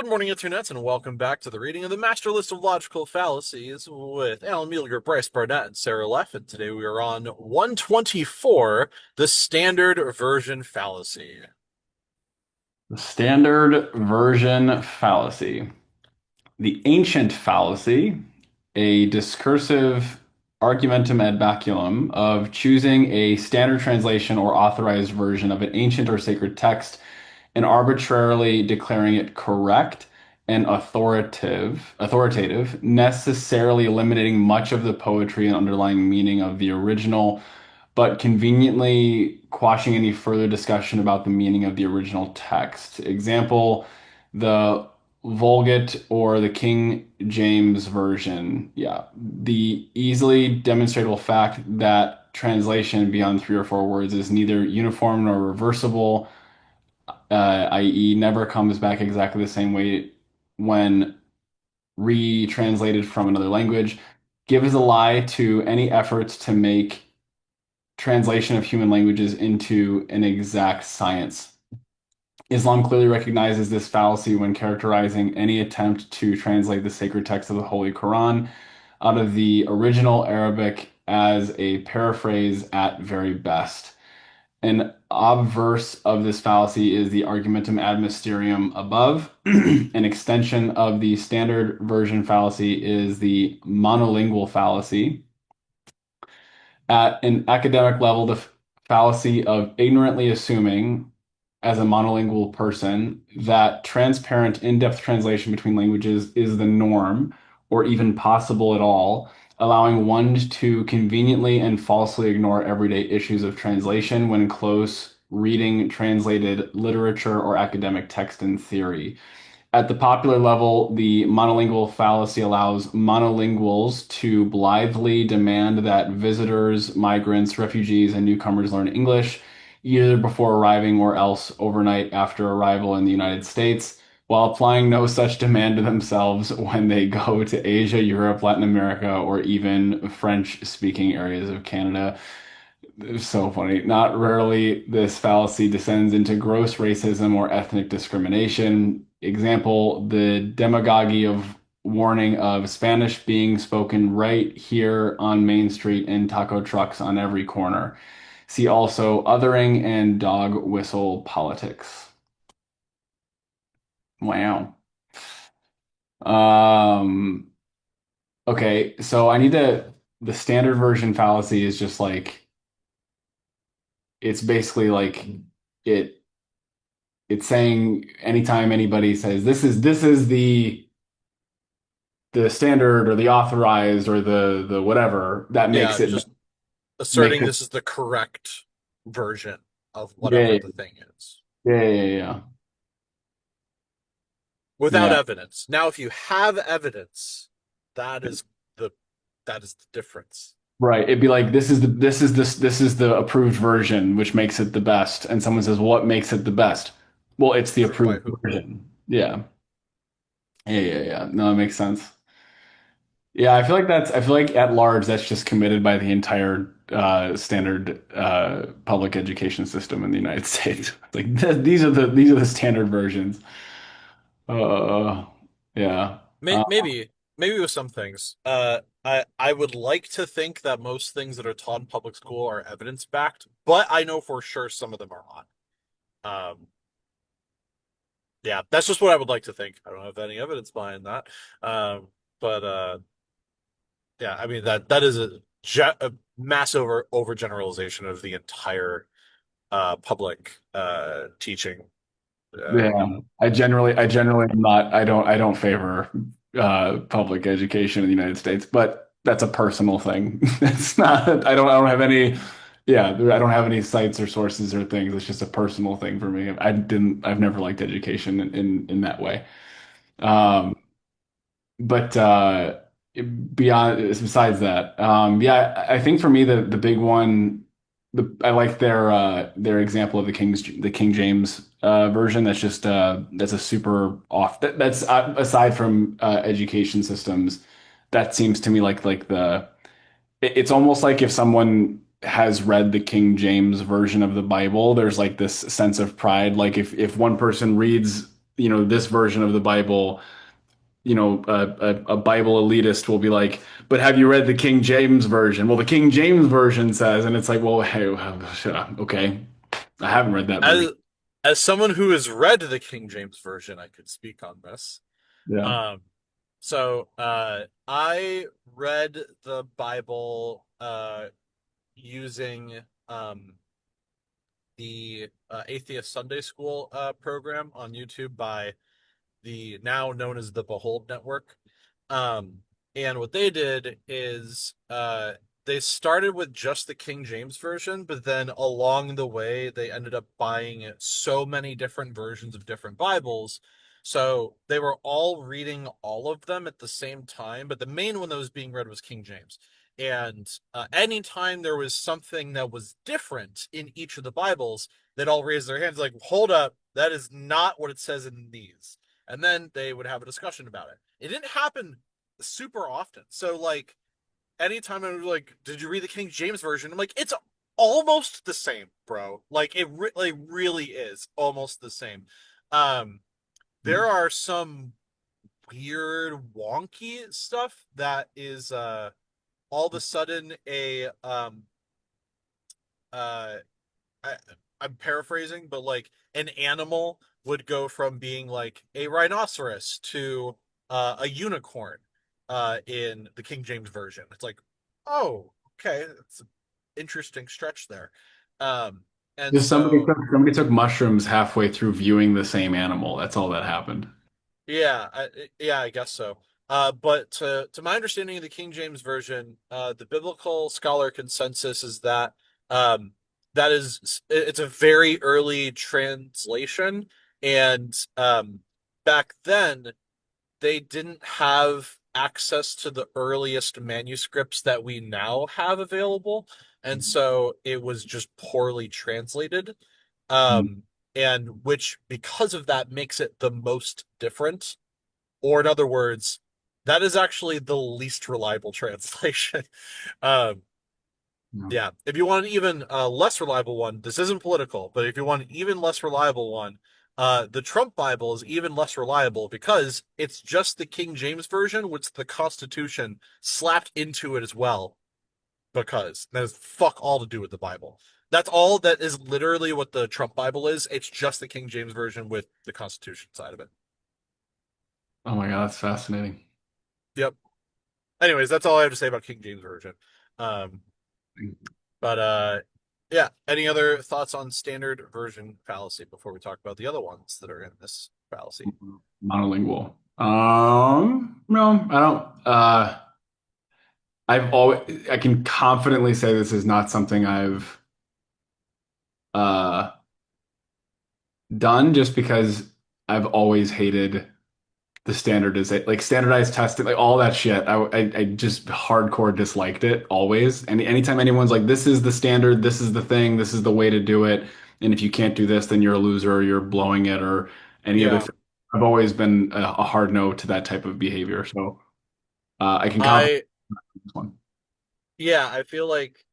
Good morning, internets, and welcome back to the reading of the Master List of Logical Fallacies with Alan Mueller, Bryce Barnett, and Sarah Leff. And today we are on 124, the Standard Version Fallacy. The standard version fallacy. The ancient fallacy, a discursive argumentum ad baculum of choosing a standard translation or authorized version of an ancient or sacred text and arbitrarily declaring it correct and authoritative, necessarily eliminating much of the poetry and underlying meaning of the original, but conveniently quashing any further discussion about the meaning of the original text. Example, the Vulgate or the King James Version. Yeah, the easily demonstrable fact that translation beyond three or four words is neither uniform nor reversible, i.e., never comes back exactly the same way when retranslated from another language, gives a lie to any efforts to make translation of human languages into an exact science. Islam clearly recognizes this fallacy when characterizing any attempt to translate the sacred text of the Holy Quran out of the original Arabic as a paraphrase at very best. An obverse of this fallacy is the argumentum ad mysterium above. An extension of the standard version fallacy is the monolingual fallacy. At an academic level, the fallacy of ignorantly assuming, as a monolingual person, that transparent, in-depth translation between languages is the norm, or even possible at all, allowing one to conveniently and falsely ignore everyday issues of translation when close reading translated literature or academic text and theory. At the popular level, the monolingual fallacy allows monolinguals to blithely demand that visitors, migrants, refugees, and newcomers learn English either before arriving or else overnight after arrival in the United States, while applying no such demand to themselves when they go to Asia, Europe, Latin America, or even French-speaking areas of Canada. It's so funny. Not rarely, this fallacy descends into gross racism or ethnic discrimination. Example, the demagoguery of warning of Spanish being spoken right here on Main Street in taco trucks on every corner. See also othering and dog whistle politics. Wow. Um, okay, so the standard version fallacy is just like, it's basically like it it's saying anytime anybody says this is the standard or the authorized or the whatever, that Yeah, makes it just makes asserting it this is the correct version of whatever yeah the thing is, yeah yeah yeah without yeah evidence. Now, if you have evidence, that is the that is the difference. right. It'd be like this is the approved version, which makes it the best. And someone says, what makes it the best? Well, it's the Approved by approved who? version. Yeah. Yeah, yeah, yeah. No, it makes sense. Yeah, I feel like at large that's just committed by the entire standard public education system in the United States. Like these are the standard versions. Uh, yeah. Maybe with some things. I would like to think that most things that are taught in public school are evidence backed, but I know for sure some of them are not. Yeah, that's just what I would like to think. I don't have any evidence behind that. Um, but yeah, I mean that is a mass overgeneralization of the entire public teaching. Uh, Yeah. I generally am not I don't favor public education in the United States, but that's a personal thing. It's not I don't have any yeah, I don't have any sites or sources or things. It's just a personal thing for me. I've never liked education in that way. Um, but beyond besides that, yeah, I think for me the big one, I like their example of the King James version. That's just that's a super off. That's aside from education systems, that seems to me like it's almost like if someone has read the King James version of the Bible, there's like this sense of pride. Like if one person reads this version of the Bible, a Bible elitist will be like, but have you read the King James version? Well, the King James version says, and it's like, well, hey, okay, I haven't read that version. As someone who has read the King James version, I could speak on this. Yeah. Um, I read the Bible using the Atheist Sunday School program on YouTube by the now known as the Behold Network. Um, and what they did is they started with just the King James version, but then along the way they ended up buying so many different versions of different Bibles. So they were all reading all of them at the same time, but the main one that was being read was King James. And anytime there was something that was different in each of the Bibles, they'd all raise their hands like, hold up, that is not what it says in these, and then they would have a discussion about it. It didn't happen super often. So like anytime I was like, "Did you read the King James version?" I'm like, "It's almost the same, bro. Like like really is almost the same." Um, there are some weird, wonky stuff that is all of a sudden a uh I, I'm paraphrasing, but like an animal would go from being like a rhinoceros to a unicorn in the King James version. It's like, oh, okay, it's an interesting stretch there. Um, and Just somebody so took somebody took mushrooms halfway through viewing the same animal. That's all that happened. yeah, yeah, I guess so. But to my understanding of the King James version, the biblical scholar consensus is that um, it's a very early translation, and back then they didn't have access to the earliest manuscripts that we now have available, and so it was just poorly translated. Um, and which, because of that, makes it the most different, or in other words, that is actually the least reliable translation. um, Yeah. yeah, if you want an even less reliable one, this isn't political, but if you want an even less reliable one, the Trump Bible is even less reliable because it's just the King James version with the Constitution slapped into it as well. Because that has fuck all to do with the Bible. That's all. That is literally what the Trump Bible is. It's just the King James version with the Constitution side of it. Oh my God, that's fascinating. Yep. Anyways, that's all I have to say about King James version. Um, but yeah. Any other thoughts on standard version fallacy before we talk about the other ones that are in this fallacy? Monolingual. No, I don't. I can confidently say this is not something I've uh, done just because I've always hated the standardization, like standardized testing, like all that shit. I just hardcore disliked it always. And anytime anyone's like, this is the standard, this is the thing, this is the way to do it, and if you can't do this, then you're a loser, or you're blowing it, or any other Yeah, thing. I've always been a hard no to that type of behavior. So I can confidently I this one. yeah, I feel like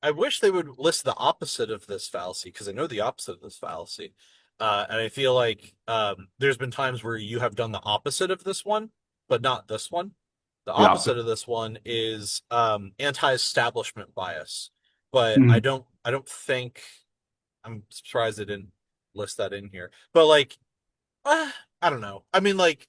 I wish they would list the opposite of this fallacy because I know the opposite of this fallacy. And I feel like there's been times where you have done the opposite of this one, but not this one. The The opposite. opposite of this one is anti-establishment bias. But Mhm. I don't think I'm surprised they didn't list that in here. But like I don't know. I mean like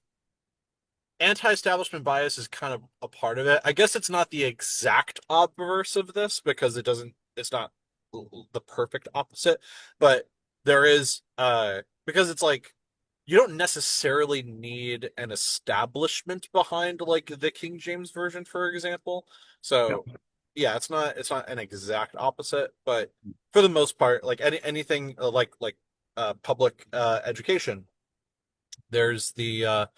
anti-establishment bias is kind of a part of it. I guess it's not the exact obverse of this because it's not the perfect opposite, but there is because it's like you don't necessarily need an establishment behind like the King James version, for example. Yeah. So yeah, it's not an exact opposite, but for the most part, like anything public education, there's the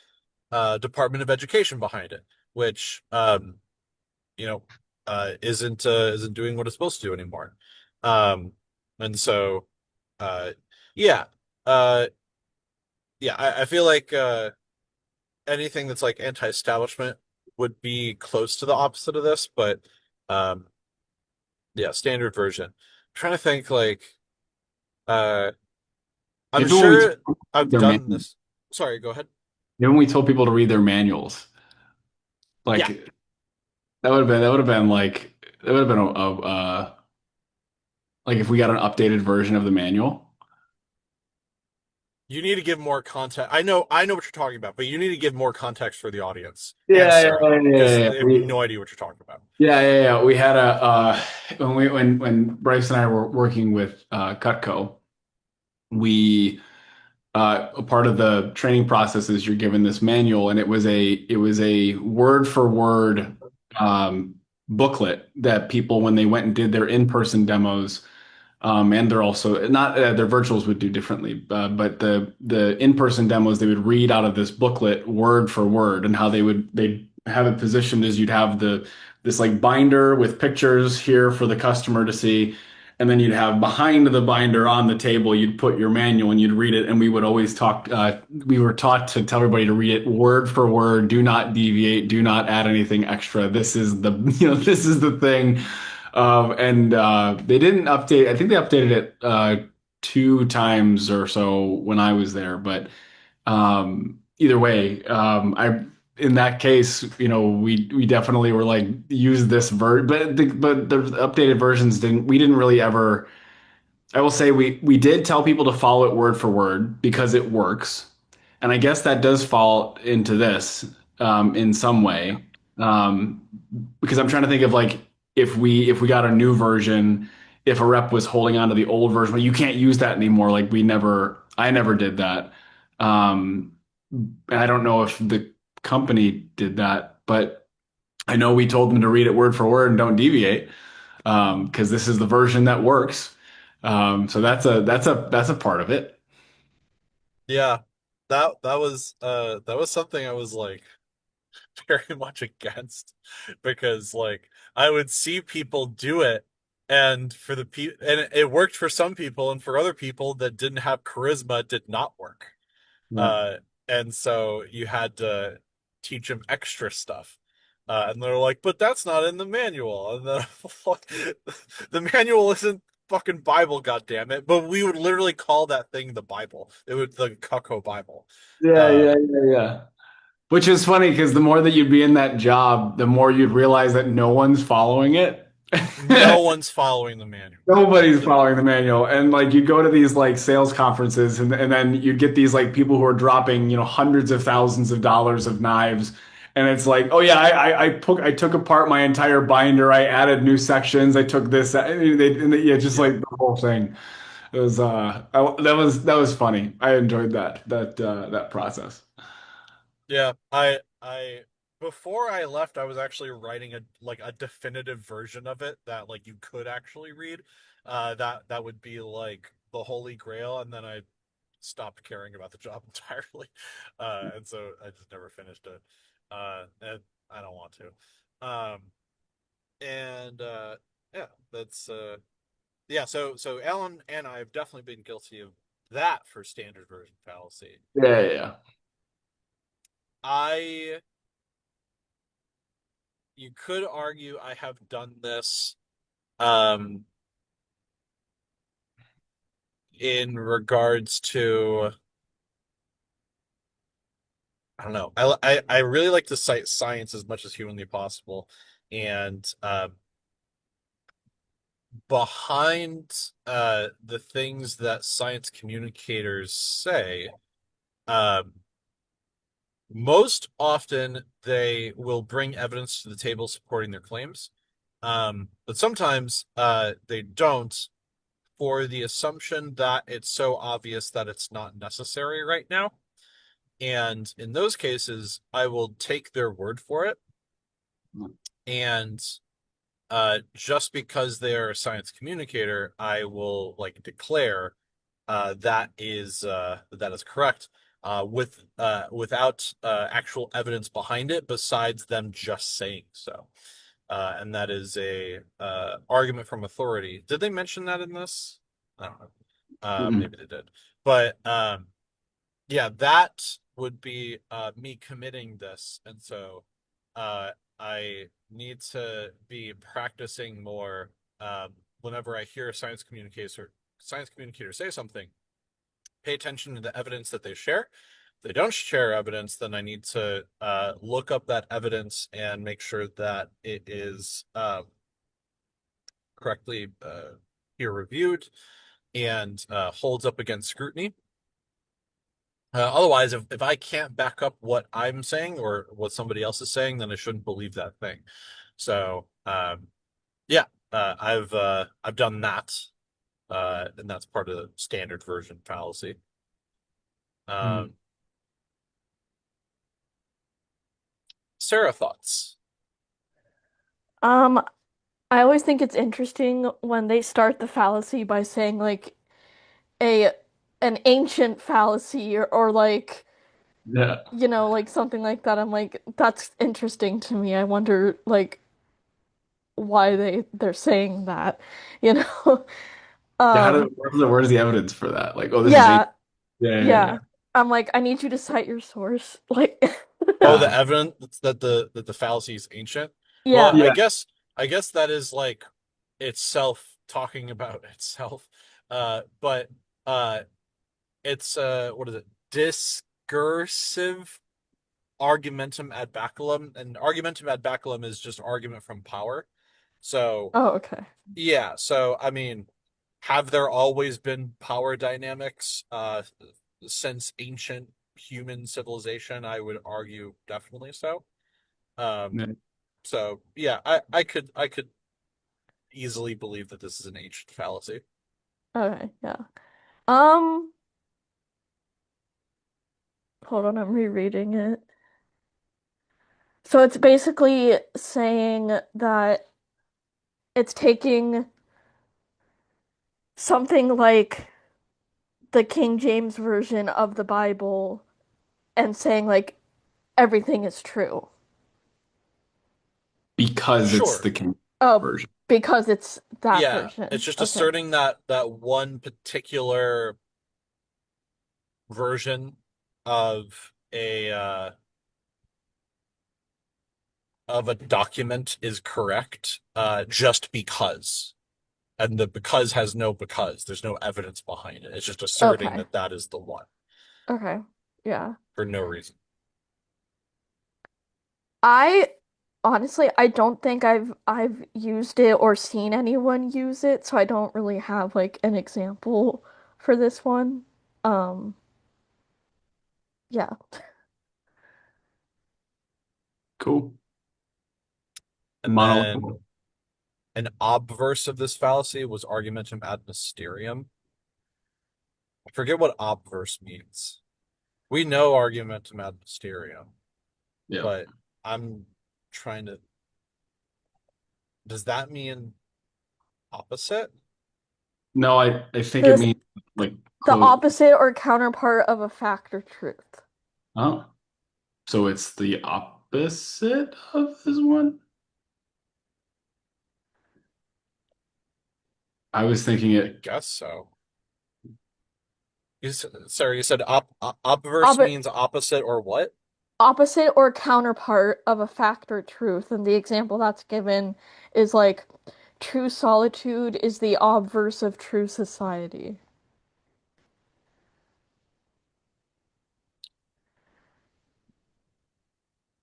Department of Education behind it, which you know isn't doing what it's supposed to do anymore. Um, and so uh, yeah, uh, yeah, I feel like anything that's like anti-establishment would be close to the opposite of this, but um, yeah, standard version. I'm trying to think like uh, I'm Even when we sure told I've their done man, this. Sorry, go ahead. even when we told people to read their manuals, Yeah, like that would have been that would have been like if we got an updated version of the manual. you need to give more context. I know what you're talking about, but you need to give more context for the audience and Yeah, yeah, Sarah yeah, yeah, because yeah. they have no idea what you're talking about. We had a when Bryce and I were working with Cutco, we a part of the training process is you're given this manual, and it was a word for word um, booklet that people, when they went and did their in-person demos, and they're also not their virtuals would do differently, but the in-person demos they would read out of this booklet word for word, and how they'd have it positioned as you'd have this like binder with pictures here for the customer to see, and then you'd have behind the binder on the table you'd put your manual and you'd read it, and we would always talk. We were taught to tell everybody to read it word for word, do not deviate, do not add anything extra. This is the this is the thing. And they didn't update. I think they updated it two times or so when I was there. But either way, I in that case, we definitely were like use this but the updated versions didn't. We didn't really ever. I will say we did tell people to follow it word for word because it works, and I guess that does fall into this in some way. Um, because I'm trying to think of like if we got a new version, if a rep was holding on to the old version, well, you can't use that anymore. Like I never did that. And I don't know if the company did that, but I know we told them to read it word for word and don't deviate because this is the version that works. So that's a part of it. Yeah, that was something I was like very much against because like I would see people do it and for the people and it worked for some people and for other people that didn't have charisma it did not work. Yeah. Uh and so you had to teach them extra stuff. And they're like, but that's not in the manual. And then the manual isn't fucking Bible, goddammit. But we would literally call that thing the Bible. It would the Cucko Bible. Yeah, yeah, Um, yeah, yeah. Which is funny because the more that you'd be in that job, the more you'd realize that no one's following it. no one's following the manual. Nobody's following the manual. And like you'd go to these like sales conferences and then you'd get these like people who are dropping, hundreds of thousands of dollars of knives. And it's like, oh yeah, I took apart my entire binder. I added new sections. I took this, yeah, just Yeah. like the whole thing. It was that was funny. I enjoyed that process. Yeah, I before I left, I was actually writing a definitive version of it that like you could actually read. That would be like the Holy Grail, and then I stopped caring about the job entirely. And so I just never finished it. And I don't want to. And yeah, that's yeah, so Alan and I have definitely been guilty of that for standard version fallacy. Yeah, yeah, yeah. I You could argue I have done this um in regards to I don't know. I really like to cite science as much as humanly possible. And behind the things that science communicators say, um most often they will bring evidence to the table supporting their claims. But sometimes they don't for the assumption that it's so obvious that it's not necessary right now. And in those cases, I will take their word for it. And just because they're a science communicator, I will like declare that is correct without actual evidence behind it besides them just saying so. And that is a argument from authority. Did they mention that in this? I don't know. Mm-mm. Maybe they did. But yeah, that would be me committing this. And so I need to be practicing more whenever I hear a science communicator say something. pay attention to the evidence that they share. If they don't share evidence, then I need to look up that evidence and make sure that it is correctly peer reviewed and holds up against scrutiny. Otherwise, if I can't back up what I'm saying or what somebody else is saying, then I shouldn't believe that thing. So, yeah, I've done that, and that's part of the standard version fallacy. Hmm. Um, Sarah, thoughts? Um, I always think it's interesting when they start the fallacy by saying like a an ancient fallacy or like Yeah. like something like that. I'm like, that's interesting to me. I wonder like why they're saying that, you know? Yeah. Um, Where's the evidence for that? Like, oh, this is yeah, yeah, yeah, yeah. yeah. I'm like, I need you to cite your source. Like, Oh, the Yeah. evidence that the fallacy is ancient. Well, yeah. Yeah. I guess that is like itself talking about itself. But it's what is it? Discursive argumentum ad baculum, and argumentum ad baculum is just argument from power. So Oh, okay. yeah, so I mean, have there always been power dynamics since ancient human civilization? I would argue definitely so. Um, Yeah. so yeah, I could easily believe that this is an ancient fallacy. Okay, yeah. Um, hold on, I'm rereading it. So it's basically saying that it's taking something like the King James version of the Bible and saying like everything is true. Because it's Sure. the King Oh, version. because it's that Yeah, it's version. just Okay. asserting that one particular version of a document is correct just because. And the because has no because. There's no evidence behind it. It's just asserting Okay. that that is the one Okay. Yeah. for no reason. I honestly I don't think I've used it or seen anyone use it, so I don't really have like an example for this one. Um, yeah. Cool. And then Monolithic. an obverse of this fallacy was argumentum ad mysterium. I forget what obverse means. We know argumentum ad mysterium, Yeah. but I'm trying to. Does that mean opposite? No, I think it This means like the close. opposite or counterpart of a fact or truth. Oh, so it's the opposite of this one? I was thinking I it. guess so. Sorry, you said obverse Oppo means opposite or what? Opposite or counterpart of a fact or truth, and the example that's given is like true solitude is the obverse of true society.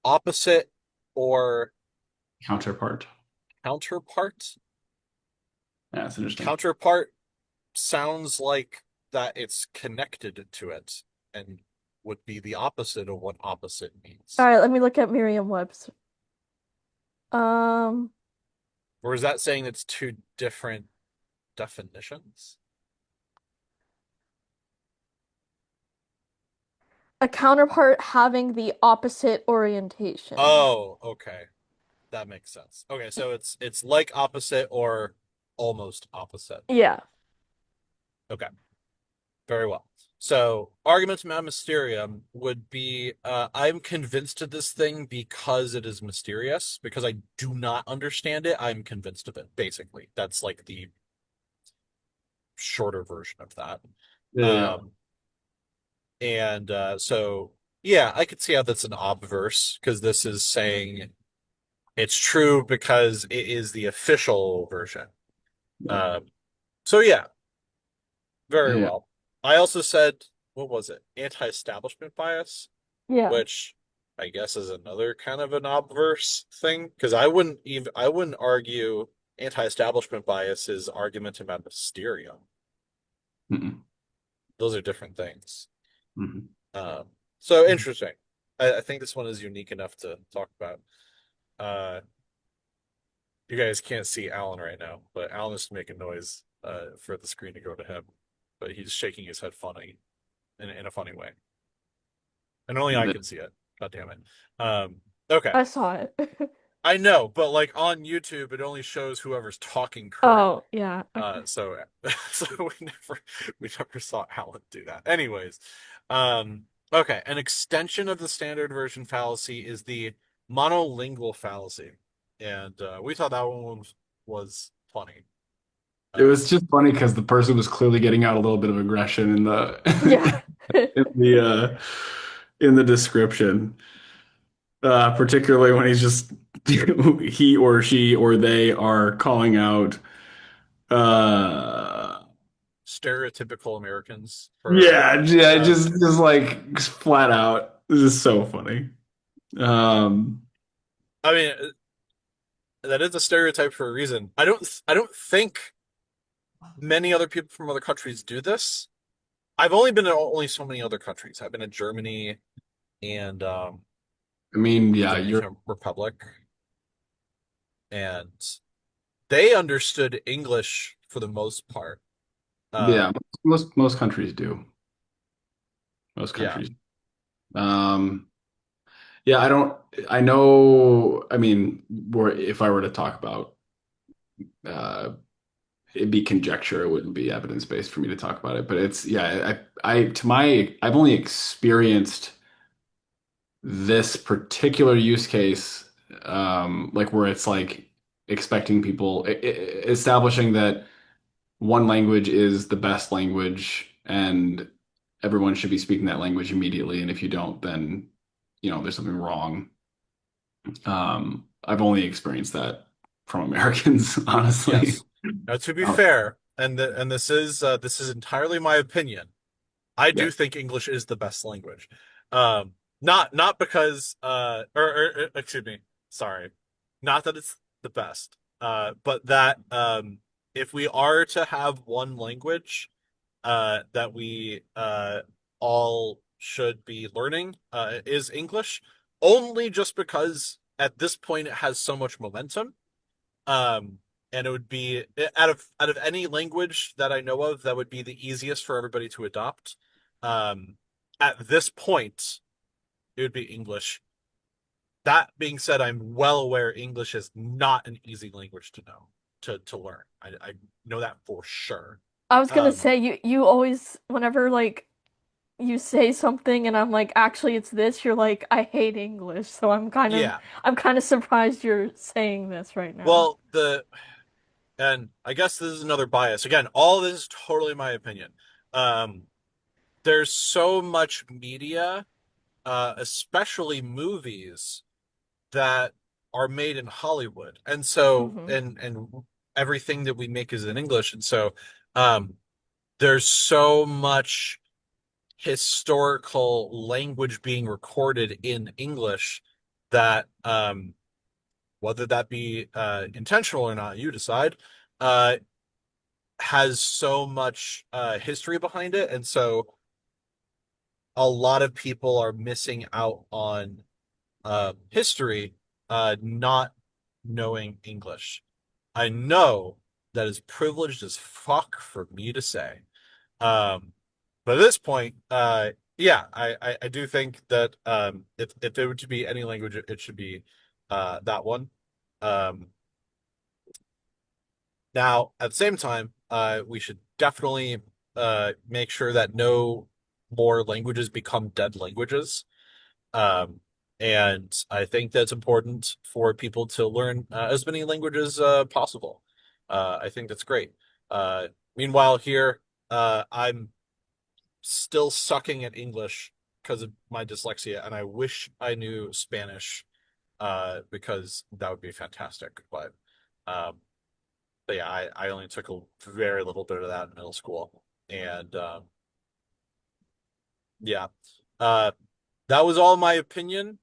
Opposite or Counterpart. counterpart? Yeah, that's interesting. Counterpart sounds like that it's connected to it and would be the opposite of what opposite All means. right, let me look at Merriam-Webster. Um, Or is that saying it's two different definitions? a counterpart having the opposite orientation. Oh, okay. That makes sense. Okay, so it's like opposite or almost opposite. Yeah. Okay, very well. So, argumentum ad mysterium would be I'm convinced of this thing because it is mysterious, because I do not understand it, I'm convinced of it, basically. That's like the shorter version of that. Yeah, yeah, Um, and so, yeah, I could see how that's an obverse, because this is saying it's true because it is the official version. yeah, Um, so, yeah, very yeah. well. I also said, what was it? Anti-establishment bias, Yeah. which I guess is another kind of an obverse thing because I wouldn't argue anti-establishment bias is argument about hysteria. Mm-mm. Those are different things. Mhm. Um, so interesting. I think this one is unique enough to talk about. Uh, you guys can't see Alan right now, but Alan is making noise for the screen to go to him, but he's shaking his head funny in a funny way, and only I The- can see it. God damn it. Okay. I saw it. I know, but like on YouTube, it only shows whoever's talking Oh, currently. yeah. Okay. So so we never saw Alan do that. Anyways, um, okay, an extension of the standard version fallacy is the monolingual fallacy, and we thought that one was funny. It Uh, was just funny because the person was clearly getting out a little bit of aggression in the Yeah. in the in the description. Particularly when he's just he or she or they are calling out uh Stereotypical Americans for yeah, uh, just like just flat out. This is so funny. Um I mean, that is a stereotype for a reason. I don't think many other people from other countries do this. I've only been in only so many other countries. I've been in Germany and I mean, yeah, you're Dominican Republic, and they understood English for the most part. yeah, Um, most countries do. Most yeah, countries. Um yeah, I know, I mean, if I were to talk about uh it'd be conjecture. It wouldn't be evidence based for me to talk about it. But it's yeah, I've only experienced this particular use case, like where it's like expecting people establishing that one language is the best language and everyone should be speaking that language immediately. And if you don't, then there's something wrong. I've only experienced that from Americans, honestly. yes. Now, to be fair, and this is entirely my opinion. I Yeah. do think English is the best language. Not because excuse me, sorry, not that it's the best, but that if we are to have one language that we all should be learning is English, only just because at this point it has so much momentum. Um, and it would be out of any language that I know of, that would be the easiest for everybody to adopt. Um, at this point, it would be English. That being said, I'm well aware English is not an easy language to know to learn. I know that for sure. I was gonna Um, say you always whenever like you say something and I'm like, actually it's this, you're like, I hate English, so yeah. I'm kind of surprised you're saying this right now. Well, the and I guess this is another bias. Again, all this is totally my opinion. Um, there's so much media, especially movies, that are made in Hollywood. And so Hmm. and everything that we make is in English. And so um there's so much historical language being recorded in English that whether that be intentional or not, you decide, uh has so much history behind it. And so a lot of people are missing out on history, not knowing English. I know that is privileged as fuck for me to say. Um, but at this point, yeah, I do think that if it were to be any language, it should be that one. Um, Now, at the same time, we should definitely make sure that no more languages become dead languages. Um, and I think that's important for people to learn as many languages possible. I think that's great. Uh, Meanwhile, here, I'm still sucking at English because of my dyslexia, and I wish I knew Spanish because that would be fantastic. Um, but yeah, I only took a very little bit of that in middle school, and Yeah. Uh, that was all my opinion.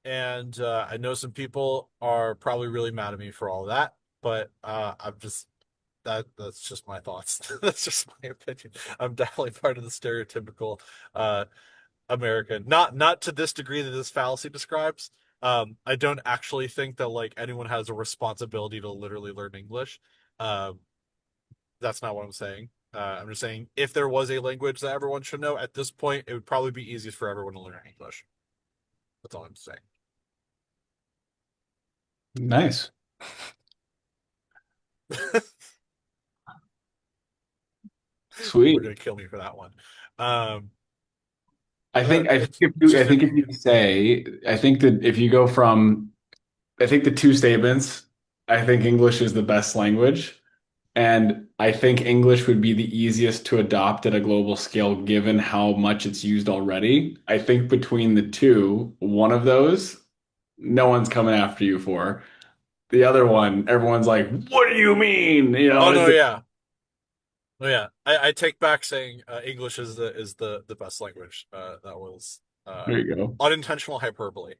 And I know some people are probably really mad at me for all that, but I'm just that's just my thoughts. That's just my opinion. I'm definitely part of the stereotypical uh American. Not to this degree that this fallacy describes. I don't actually think that like anyone has a responsibility to literally learn English. Um, that's not what I'm saying. I'm just saying if there was a language that everyone should know at this point, it would probably be easiest for everyone to learn English. That's all I'm saying. Nice. People are Sweet. gonna kill me for that one. Um, I think if it's you I just think if you say I think that if you go from I think the two statements, I think English is the best language. And I think English would be the easiest to adopt at a global scale given how much it's used already. I think between the two, one of those, no one's coming after you for. The other one, everyone's like, what do you mean? You know, oh is no, it yeah, oh yeah. I take back saying English is the best language. That was there you go. unintentional hyperbole.